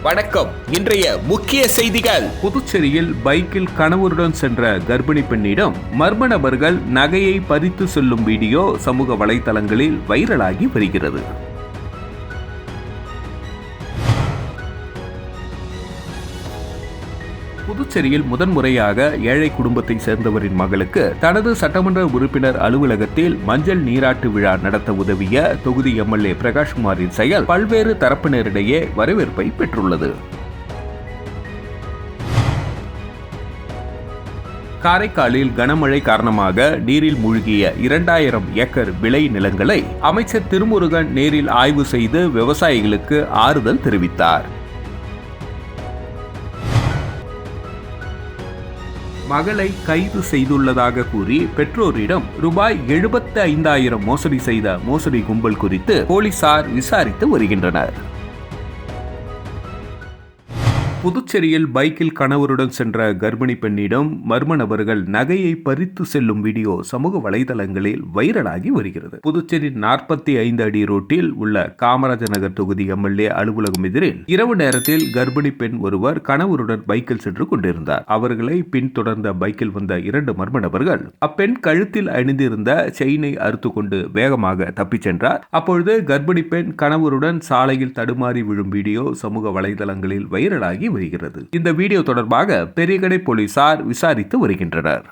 வணக்கம். இன்றைய முக்கிய செய்திகள். புதுச்சேரியில் பைக்கில் கணவருடன் சென்ற கர்ப்பிணி பெண்ணிடம் மர்ம நபர்கள் நகையை பறித்து செல்லும் வீடியோ சமூக வலைதளங்களில் வைரலாகி வருகிறது. புதுச்சேரியில் முதன்முறையாக ஏழை குடும்பத்தை சேர்ந்தவரின் மகளுக்கு தனது சட்டமன்ற உறுப்பினர் அலுவலகத்தில் மஞ்சள் நீராட்டு விழா நடத்த உதவிய தொகுதி எம்எல்ஏ பிரகாஷ்குமாரின் செயல் பல்வேறு தரப்பினரிடையே வரவேற்பை பெற்றுள்ளது. காரைக்காலில் கனமழை காரணமாக நீரில் மூழ்கிய 2000 ஏக்கர் விளை நிலங்களை அமைச்சர் திருமுருகன் நேரில் ஆய்வு செய்து விவசாயிகளுக்கு ஆறுதல் தெரிவித்தார். மகளை கைது செய்துள்ளதாக கூறி பெற்றோரிடம் ரூபாய் 75,000 மோசடி செய்த மோசடி கும்பல் குறித்து போலீசார் விசாரித்து வருகின்றனர். புதுச்சேரியில் பைக்கில் கணவருடன் சென்ற கர்ப்பிணி பெண்ணிடம் மர்ம நபர்கள் நகையை பறித்து செல்லும் வீடியோ சமூக வலைதளங்களில் வைரலாகி வருகிறது. புதுச்சேரி 45 அடி ரோட்டில் உள்ள காமராஜர் நகர் தொகுதி எம்எல்ஏ அலுவலகம் எதிரில் இரவு நேரத்தில் கர்ப்பிணி பெண் ஒருவர் கணவருடன் பைக்கில் சென்று கொண்டிருந்தார். அவர்களை பின்தொடர்ந்த பைக்கில் வந்த 2 மர்ம நபர்கள் அப்பெண் கழுத்தில் அணிந்திருந்த செயினை அறுத்து கொண்டு வேகமாக தப்பிச் சென்றார். அப்பொழுது கர்ப்பிணி பெண் கணவருடன் சாலையில் தடுமாறி விழும் வீடியோ சமூக வலைதளங்களில் வைரலாகி வருகிறது. இந்த வீடியோ தொடர்பாக பெரியகடை போலீசார் விசாரித்து வருகின்றனர்.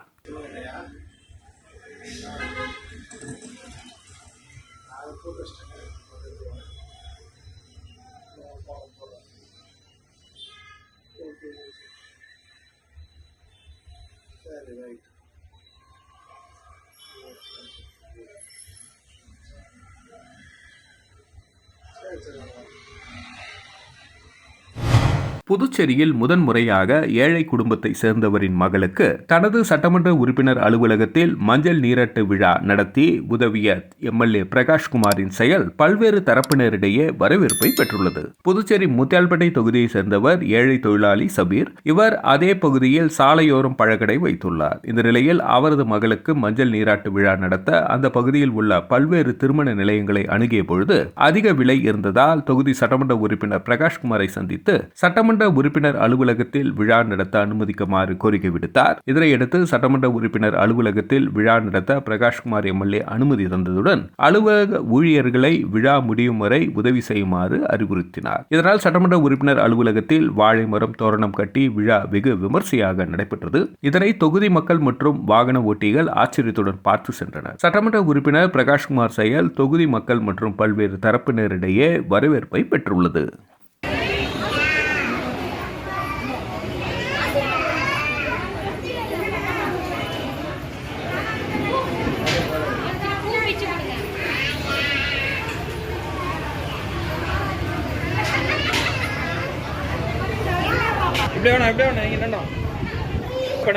புதுச்சேரியில் முதன்முறையாக ஏழை குடும்பத்தை சேர்ந்தவரின் மகளுக்கு தனது சட்டமன்ற உறுப்பினர் அலுவலகத்தில் மஞ்சள் நீராட்டு விழா நடத்தி உதவிய எம்எல்ஏ பிரகாஷ்குமாரின் செயல் பல்வேறு தரப்பினரிடையே வரவேற்பை பெற்றுள்ளது. புதுச்சேரி முத்தியால்பேட்டை தொகுதியை சேர்ந்தவர் ஏழை தொழிலாளி சபீர். இவர் அதே பகுதியில் சாலையோரம் பழக்கடை வைத்துள்ளார். இந்த நிலையில் அவரது மகளுக்கு மஞ்சள் நீராட்டு விழா நடத்த அந்த பகுதியில் உள்ள பல்வேறு திருமண நிலையங்களை அணுகிய பொழுது அதிக விலை இருந்ததால் தொகுதி சட்டமன்ற உறுப்பினர் பிரகாஷ்குமாரை சந்தித்து சட்டமன்ற உறுப்பினர் அலுவலகத்தில் விழா நடத்த அனுமதிக்குமாறு கோரிக்கை விடுத்தார். இதனையடுத்து சட்டமன்ற உறுப்பினர் அலுவலகத்தில் விழா நடத்த பிரகாஷ்குமார் எம்எல்ஏ அனுமதி தந்ததுடன் அலுவலக ஊழியர்களை விழா முடியும் வரை உதவி செய்யுமாறு அறிவுறுத்தினார். இதனால் சட்டமன்ற உறுப்பினர் அலுவலகத்தில் வாழை மரம் தோரணம் கட்டி விழா வெகு விமர்சையாக நடைபெற்றது. இதனை தொகுதி மக்கள் மற்றும் வாகன ஓட்டிகள் ஆச்சரியத்துடன் பார்த்து சென்றனர். சட்டமன்ற உறுப்பினர் பிரகாஷ்குமார் செயல் தொகுதி மக்கள் மற்றும் பல்வேறு தரப்பினரிடையே வரவேற்பை பெற்றுள்ளது.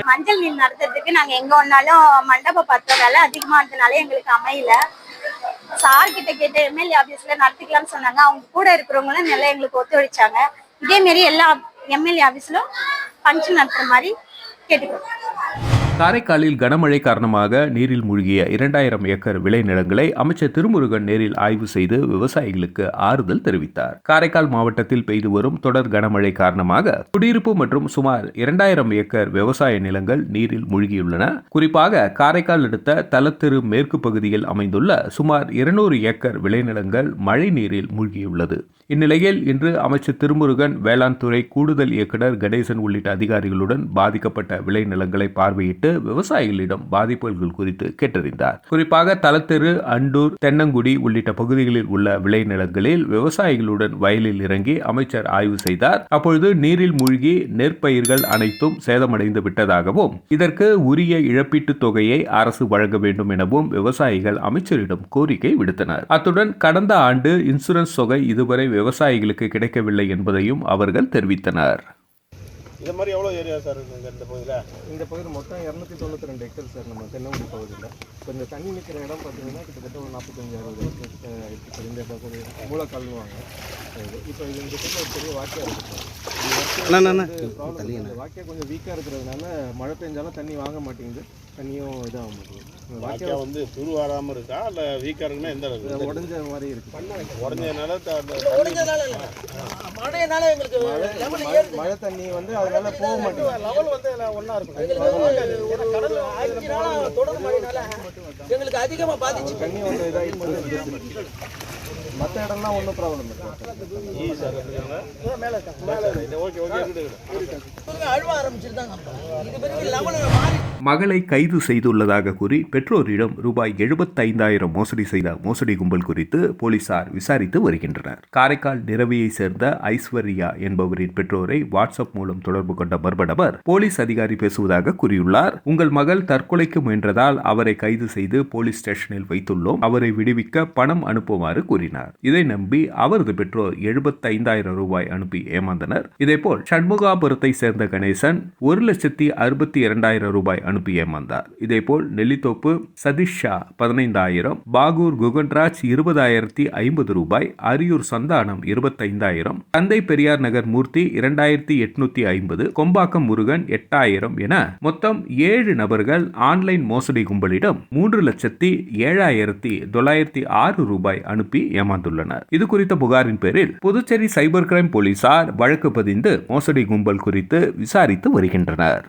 மஞ்சள் நீர் நடத்துறதுக்கு நாங்க எங்க ஒன்னாலும் மண்டபம் பத்ததால அதிகமா இருந்தனால எங்களுக்கு அமையல. சார் கிட்ட கேட்ட எம்எல்ஏ ஆபீஸ்ல நடத்திக்கலாம்னு சொன்னாங்க. அவங்க கூட இருக்கிறவங்களும் நல்லா எங்களுக்கு ஒத்துழைச்சாங்க. இதே மாரி எல்லா எம்எல்ஏ ஆபீஸ்லும் ஃபங்க்ஷன் நடத்துற மாதிரி கேட்டுக்கிறோம். காரைக்காலில் கனமழை காரணமாக நீரில் மூழ்கிய 2000 ஏக்கர் விளை நிலங்களை அமைச்சர் திருமுருகன் நேரில் ஆய்வு செய்து விவசாயிகளுக்கு ஆறுதல் தெரிவித்தார். காரைக்கால் மாவட்டத்தில் பெய்து வரும் தொடர் கனமழை காரணமாக குடியிருப்பு மற்றும் சுமார் 2000 ஏக்கர் விவசாய நிலங்கள் நீரில் மூழ்கியுள்ளன. குறிப்பாக காரைக்கால் அடுத்த தலத்திரு மேற்கு பகுதியில் அமைந்துள்ள சுமார் 200 ஏக்கர் விளைநிலங்கள் மழை நீரில் மூழ்கியுள்ளது. இந்நிலையில் இன்று அமைச்சர் திருமுருகன் வேளாண் துறை கூடுதல் இயக்குநர் கணேசன் உள்ளிட்ட அதிகாரிகளுடன் பாதிக்கப்பட்ட விளைநிலங்களை பார்வையிட்டு விவசாயிகளிடம் பாதிப்புகள் குறித்து கேட்டறிந்தார். குறிப்பாக தலத்தெரு, அண்டூர், தென்னங்குடி உள்ளிட்ட பகுதிகளில் உள்ள விளைநிலங்களில் விவசாயிகளுடன் வயலில் இறங்கி அமைச்சர் ஆய்வு செய்தார். அப்பொழுது நீரில் மூழ்கி நெற்பயிர்கள் அனைத்தும் சேதமடைந்து விட்டதாகவும் இதற்கு உரிய இழப்பீட்டுத் தொகையை அரசு வழங்க வேண்டும் எனவும் விவசாயிகள் அமைச்சரிடம் கோரிக்கை விடுத்தனர். அத்துடன் கடந்த ஆண்டு இன்சூரன்ஸ் தொகை இதுவரை விவசாயிகளுக்கு கிடைக்கவில்லை என்பதையும் அவர்கள் தெரிவித்தனர். இது மாதிரி எவ்வளோ ஏரியா சார் இருக்குங்க இந்த பகுதியில்? இந்த பகுதியில் மொத்தம் 292 ஏக்கர் சார் நம்ம தென்னங்குடி பகுதியில். இப்போ இந்த தண்ணி நிற்கிற இடம் பார்த்தீங்கன்னா கிட்டத்தட்ட ஒரு 45-60 ஏக்கர் இருக்குது சார். இந்த பகுதி மூலக்கால்வாங்க. இப்போ இது இந்த பக்கம் ஒரு பெரிய வாக்கியம் இருக்குது சார். இந்த வாக்கியம் கொஞ்சம் வீக்காக இருக்கிறதுனால மழை பெஞ்சாலும் தண்ணி வாங்க மாட்டேங்குது. தண்ணியும் இதாக மாட்டேங்குது. வாய்க்கா வந்து துருவாடாமல் இருக்கா இல்லை வீக்காக இருக்குன்னா எந்த அளவுக்கு உடஞ்ச மாதிரி இருக்குது. உடஞ்சதுனால மழைனால எங்களுக்கு மழை தண்ணி வந்து அதனால போக மாட்டேங்குது. லெவல் வந்து ஒன்றா இருக்கும். ஒரு கடல் 5 நாளா தொடர் மழைனால எங்களுக்கு அதிகமாக பாதிச்சு. தண்ணி வந்து இதாகி மற்ற இடம்லாம் ஒன்றும் ப்ராப்ளம் இல்லை. அழுவ ஆரம்பிச்சிருந்தாங்க. இது வரைக்கும் லெவல் மாறி மகளை கைது செய்துள்ளதாக கூறி பெற்றோரிடம் ரூபாய் 75,000 மோசடி செய்த மோசடி கும்பல் குறித்து போலீசார் விசாரித்து வருகின்றனர். காரைக்கால் நிரவியை சேர்ந்த ஐஸ்வர்யா என்பவரின் பெற்றோரை வாட்ஸ்அப் மூலம் தொடர்பு கொண்ட மர்ம நபர் போலீஸ் அதிகாரி பேசுவதாக கூறியுள்ளார். உங்கள் மகள் தற்கொலைக்கு முயன்றதால் அவரை கைது செய்து போலீஸ் ஸ்டேஷனில் வைத்துள்ளோம். அவரை விடுவிக்க பணம் அனுப்புமாறு கூறினார். இதை நம்பி அவரது பெற்றோர் 75,000 ரூபாய் அனுப்பி ஏமாந்தனர். இதேபோல் சண்முகாபுரத்தை சேர்ந்த கணேசன் 1,62,000 ரூபாய் அனுப்பி ஏமாந்தார். இதேபோல் நெல்லித்தோப்பு சதீஷ் ஷா 15,000, பாகூர் குகன்ராஜ் 20,050 ரூபாய், அரியூர் சந்தானம் 25,000, தந்தை பெரியார் நகர் மூர்த்தி 2,850, கொம்பாக்கம் முருகன் 8,000 என மொத்தம் 7 நபர்கள் ஆன்லைன் மோசடி கும்பலிடம் 3,07,906 ரூபாய் அனுப்பி ஏமாந்துள்ளனர். இது குறித்த புகாரின் பேரில் புதுச்சேரி சைபர் கிரைம் போலீசார் வழக்கு பதிந்து மோசடி கும்பல் குறித்து விசாரித்து வருகின்றனர்.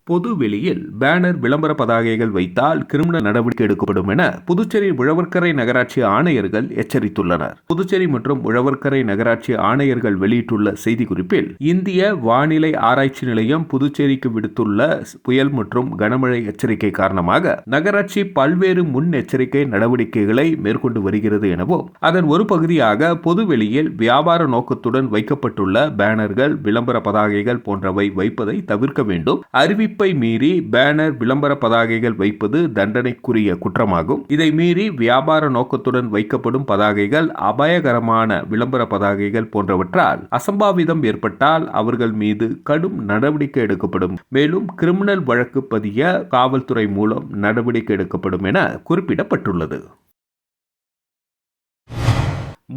பொது வெளியில் பேனர் விளம்பர பதாகைகள் வைத்தால் கிரிமினல் நடவடிக்கை எடுக்கப்படும் என புதுச்சேரி உழவர்கரை நகராட்சி ஆணையர்கள் எச்சரித்துள்ளனர். புதுச்சேரி மற்றும் உழவர்கரை நகராட்சி ஆணையர்கள் வெளியிட்டுள்ள செய்திக்குறிப்பில், இந்திய வானிலை ஆராய்ச்சி நிலையம் புதுச்சேரிக்கு விடுத்துள்ள புயல் மற்றும் கனமழை எச்சரிக்கை காரணமாக நகராட்சி பல்வேறு முன்னெச்சரிக்கை நடவடிக்கைகளை மேற்கொண்டு வருகிறது எனவும், அதன் ஒரு பகுதியாக பொதுவெளியில் வியாபார நோக்கத்துடன் வைக்கப்பட்டுள்ள பேனர்கள், விளம்பர பதாகைகள் போன்றவை வைப்பதை தவிர்க்க வேண்டும். அறிவிப்பை மீறி பேனர், விளம்பர பதாகைகள் வைப்பது தண்டனைக்குரிய குற்றமாகும். இதை மீறி வியாபார நோக்கத்துடன் வைக்கப்படும் பதாகைகள், அபாயகரமான விளம்பர பதாகைகள் போன்றவற்றால் அசம்பாவிதம் ஏற்பட்டால் அவர்கள் மீது கடும் நடவடிக்கை எடுக்கப்படும். மேலும் கிரிமினல் வழக்கு பதிய காவல்துறை மூலம் நடவடிக்கை எடுக்கப்படும் என குறிப்பிடப்பட்டுள்ளது.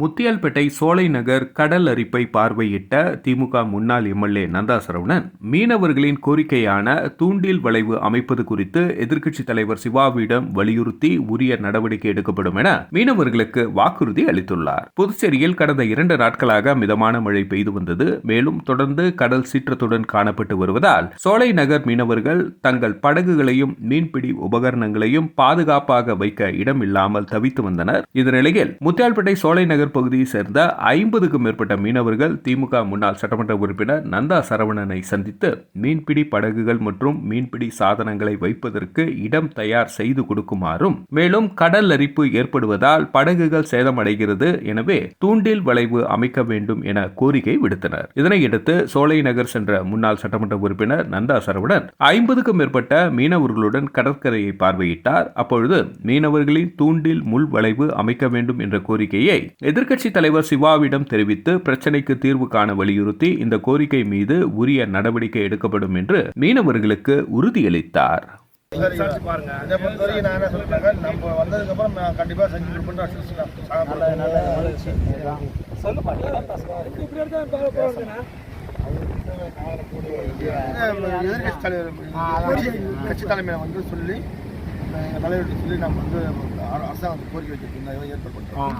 முத்தியால்பேட்டை சோலை நகர் கடல் அரிப்பை பார்வையிட்ட திமுக முன்னாள் எம்எல்ஏ நந்தா சரவணன், மீனவர்களின் கோரிக்கையான தூண்டில் வளைவு அமைப்பது குறித்து எதிர்க்கட்சித் தலைவர் சிவாவிடம் வலியுறுத்தி உரிய நடவடிக்கை எடுக்கப்படும் என மீனவர்களுக்கு வாக்குறுதி அளித்துள்ளார். புதுச்சேரியில் கடந்த 2 நாட்களாக மிதமான மழை பெய்து வந்தது. மேலும் தொடர்ந்து கடல் சீற்றத்துடன் காணப்பட்டு வருவதால் சோலை நகர் மீனவர்கள் தங்கள் படகுகளையும் மீன்பிடி உபகரணங்களையும் பாதுகாப்பாக வைக்க இடமில்லாமல் தவித்து வந்தனர். இதனிலையில் முத்தியால்பேட்டை சோலை நகர் பகுதியை சேர்ந்த 50க்கும் மேற்பட்ட மீனவர்கள் திமுக முன்னாள் சட்டமன்ற உறுப்பினர் நந்தா சரவணனை சந்தித்து மீன்பிடி படகுகள் மற்றும் மீன்பிடி சாதனங்களை வைப்பதற்கு இடம் தயார் செய்து கொடுக்குமாறும், மேலும் கடல் அரிப்பு ஏற்படுவதால் படகுகள் சேதமடைகிறது, எனவே தூண்டில் வளைவு அமைக்க வேண்டும் என கோரிக்கை விடுத்தனர். இதனையடுத்து சோலை நகர் சென்ற முன்னாள் சட்டமன்ற உறுப்பினர் நந்தா சரவணன் 50க்கும் மேற்பட்ட மீனவர்களுடன் கடற்கரையை பார்வையிட்டார். அப்பொழுது மீனவர்களின் தூண்டில் முள் வளைவு அமைக்க வேண்டும் என்ற கோரிக்கையை எதிர்க்கட்சித் தலைவர் சிவாவிடம் தெரிவித்து பிரச்சனைக்கு தீர்வு காண வலியுறுத்தி இந்த கோரிக்கை மீது உரிய நடவடிக்கை எடுக்கப்படும் என்று மீனவர்களுக்கு உறுதியளித்தார். பாருங்க, அதை பொறுத்த வரைக்கும் நான் என்ன சொல்லிட்டாங்க, நம்ம வந்ததுக்கு அப்புறம் கண்டிப்பா செஞ்சு கொடுப்போம். கட்சி தலைமையில வந்து சொல்லி எங்கள் தலைவர்கிட்ட சொல்லி நம்ம வந்து அரசாங்கத்துக்கு கோரிக்கை வச்சிருக்கோம், ஏற்பாடு பண்ணுறோம்.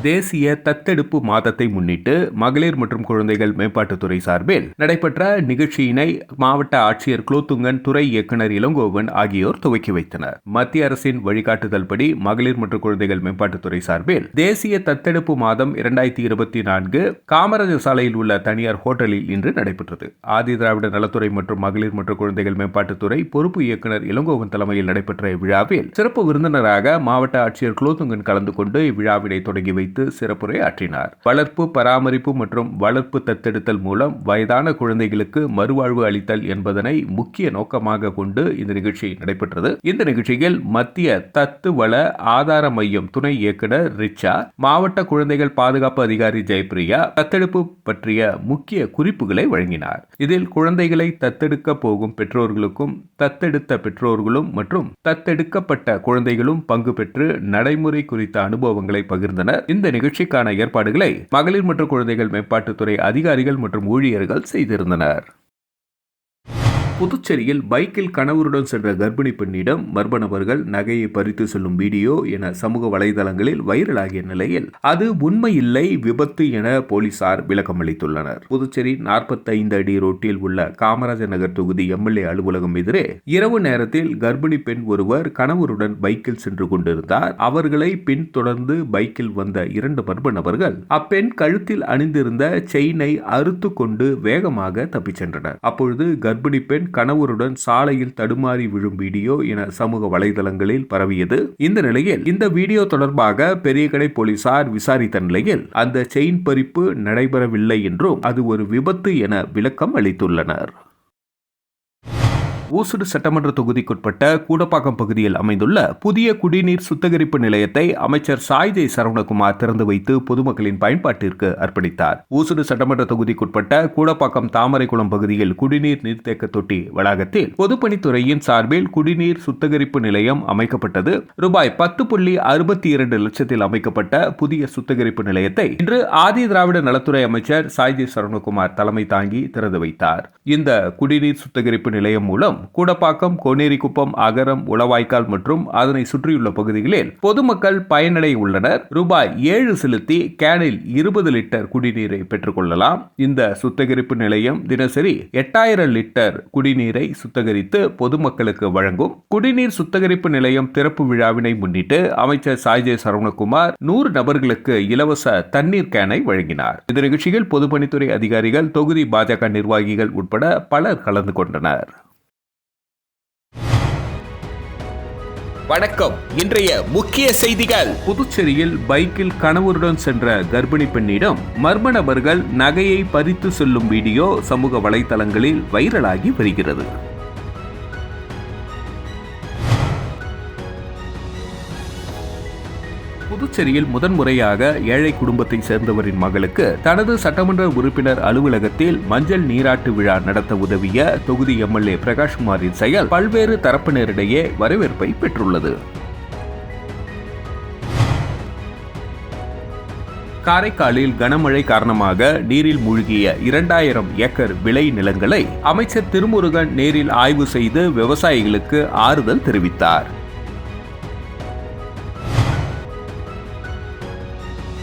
தேசிய தத்தெடுப்பு மாதத்தை முன்னிட்டு மகளிர் மற்றும் குழந்தைகள் மேம்பாட்டுத்துறை சார்பில் நடைபெற்ற நிகழ்ச்சியினை மாவட்ட ஆட்சியர் குலோத்துங்கன், துறை இயக்குநர் இளங்கோவன் ஆகியோர் துவக்கி வைத்தனர். மத்திய அரசின் வழிகாட்டுதல்படி மகளிர் மற்றும் குழந்தைகள் மேம்பாட்டுத்துறை சார்பில் தேசிய தத்தெடுப்பு மாதம் 2024 காமராஜர் சாலையில் உள்ள தனியார் ஹோட்டலில் இன்று நடைபெற்றது. ஆதி திராவிட நலத்துறை மற்றும் மகளிர் மற்றும் குழந்தைகள் மேம்பாட்டுத்துறை பொறுப்பு இயக்குநர் இளங்கோவன் தலைமையில் நடைபெற்ற இவ்விழாவில் சிறப்பு விருந்தினராக மாவட்ட ஆட்சியர் குலோத்துங்கன் கலந்து கொண்டு இவ்விழாவினை தொடங்கி வைத்து சிறப்புரை ஆற்றினார். வளர்ப்பு, பராமரிப்பு மற்றும் வளர்ப்பு தத்தெடுத்தல் மூலம் வயதான குழந்தைகளுக்கு மறுவாழ்வு அளித்தல் என்பதனை முக்கிய நோக்கமாக கொண்டு இந்த நிகழ்ச்சி நடைபெற்றது. இந்த நிகழ்ச்சியில் மத்திய தத்து வள ஆதார மையம் துணை இயக்குநர் ரிச்சா, மாவட்ட குழந்தைகள் பாதுகாப்பு அதிகாரி ஜெயபிரியா தத்தெடுப்பு பற்றிய முக்கிய குறிப்புகளை வழங்கினார். இதில் குழந்தைகளை தத்தெடுக்க போகும் பெற்றோர்களுக்கும் தத்தெடுத்த பெற்றோர்களும் மற்றும் பெற்றோரும் தத்தெடுக்கப்பட்ட குழந்தைகளும் பங்கு பெற்று நடைமுறை குறித்த அனுபவங்களை பகிர்ந்தனர். இந்த நிகழ்ச்சிக்கான ஏற்பாடுகளை மகளிர் மற்றும் குழந்தைகள் மேம்பாட்டுத்துறை அதிகாரிகள் மற்றும் ஊழியர்கள் செய்திருந்தனர். புதுச்சேரியில் பைக்கில் கணவருடன் சென்ற கர்ப்பிணி பெண்ணிடம் மர்ம நபர்கள் நகையை பறித்து செல்லும் வீடியோ என சமூக வலைதளங்களில் வைரலாகிய நிலையில் அது உண்மையில்லை, விபத்து என போலீசார் விளக்கம் அளித்துள்ளனர். புதுச்சேரி 45 அடி ரோட்டில் உள்ள காமராஜர் நகர் தொகுதி எம்எல்ஏ அலுவலகம் எதிரே இரவு நேரத்தில் கர்ப்பிணி பெண் ஒருவர் கணவருடன் பைக்கில் சென்று கொண்டிருந்தார். அவர்களை பின்தொடர்ந்து பைக்கில் வந்த 2 மர்ம நபர்கள் அப்பெண் கழுத்தில் அணிந்திருந்த செயினை அறுத்து கொண்டு வேகமாக தப்பிச் சென்றனர். அப்பொழுது கர்ப்பிணி பெண் கணவருடன் சாலையில் தடுமாறி விழும் வீடியோ என சமூக வலைதளங்களில் பரவியது. இந்த நிலையில் இந்த வீடியோ தொடர்பாக பெரியகடை போலீசார் விசாரித்த நிலையில் அந்த செயின் பறிப்பு நடைபெறவில்லை என்றும் அது ஒரு விபத்து என விளக்கம் அளித்துள்ளனர். ஊசுடு சட்டமன்ற தொகுதிக்குட்பட்ட கூடப்பாக்கம் பகுதியில் அமைந்துள்ள புதிய குடிநீர் சுத்திகரிப்பு நிலையத்தை அமைச்சர் சாய்ஜே சரவணகுமார் திறந்து வைத்து பொதுமக்களின் பயன்பாட்டிற்கு அர்ப்பணித்தார். ஊசுடு சட்டமன்ற தொகுதிக்குட்பட்ட கூடப்பாக்கம் தாமரைக்குளம் பகுதியில் குடிநீர் நீர்த்தேக்க தொட்டி வளாகத்தில் பொதுப்பணித்துறையின் சார்பில் குடிநீர் சுத்திகரிப்பு நிலையம் அமைக்கப்பட்டது. ரூபாய் 10.62 லட்சத்தில் அமைக்கப்பட்ட புதிய சுத்திகரிப்பு நிலையத்தை இன்று ஆதி திராவிட நலத்துறை அமைச்சர் சாய்ஜே சரவணகுமார் தலைமை தாங்கி திறந்து வைத்தார். இந்த குடிநீர் சுத்திகரிப்பு நிலையம் மூலம் கூடப்பாக்கம், கோனேரிக்குப்பம், அகரம், உளவாய்க்கால் மற்றும் அதனை சுற்றியுள்ள பகுதிகளில் பொதுமக்கள் பயனடைய உள்ளனர். ரூபாய் 7 செலுத்தி கேனில் 20 லிட்டர் குடிநீரை பெற்றுக் கொள்ளலாம். இந்த சுத்திகரிப்பு நிலையம் தினசரி 8000 லிட்டர் குடிநீரை சுத்திகரித்து பொதுமக்களுக்கு வழங்கும். குடிநீர் சுத்திகரிப்பு நிலையம் திறப்பு விழாவினை முன்னிட்டு அமைச்சர் சாய்ஜே சரவணகுமார் 100 நபர்களுக்கு இலவச தண்ணீர் கேனை வழங்கினார். இந்த நிகழ்ச்சியில் பொதுப்பணித்துறை அதிகாரிகள், தொகுதி பாஜக நிர்வாகிகள் உட்பட பலர் கலந்து கொண்டனர். வணக்கம். இன்றைய முக்கிய செய்திகள். புதுச்சேரியில் பைக்கில் கணவருடன் சென்ற கர்ப்பிணி பெண்ணிடம் மர்ம நபர்கள் நகையை பறித்து செல்லும் வீடியோ சமூக வலைதளங்களில் வைரலாகி வருகிறது. புதுச்சேரியில் முதன்முறையாக ஏழை குடும்பத்தை சேர்ந்தவரின் மகளுக்கு தனது சட்டமன்ற உறுப்பினர் அலுவலகத்தில் மஞ்சள் நீராட்டு விழா நடத்த உதவிய தொகுதி எம்எல்ஏ பிரகாஷ்குமாரின் செயல் பல்வேறு தரப்பினரிடையே வரவேற்பை பெற்றுள்ளது. காரைக்காலில் கனமழை காரணமாக நீரில் மூழ்கிய 2000 ஏக்கர் விளை நிலங்களை அமைச்சர் திருமுருகன் நேரில் ஆய்வு செய்து விவசாயிகளுக்கு ஆறுதல் தெரிவித்தார்.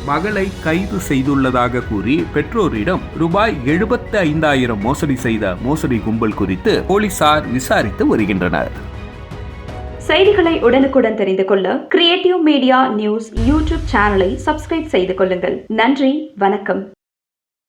மகளை கைது செய்துள்ளதாக கூறி பெற்றோரிடம் ரூபாய் 75,000 மோசடி செய்த மோசடி கும்பல் குறித்து போலீசார் விசாரித்து வருகின்றனர். செய்திகளை உடனுக்குடன் தெரிந்து கொள்ள கிரியேட்டிவ் மீடியா நியூஸ் யூடியூப் சேனலை சப்ஸ்கிரைப் செய்து கொள்ளுங்கள். நன்றி, வணக்கம்.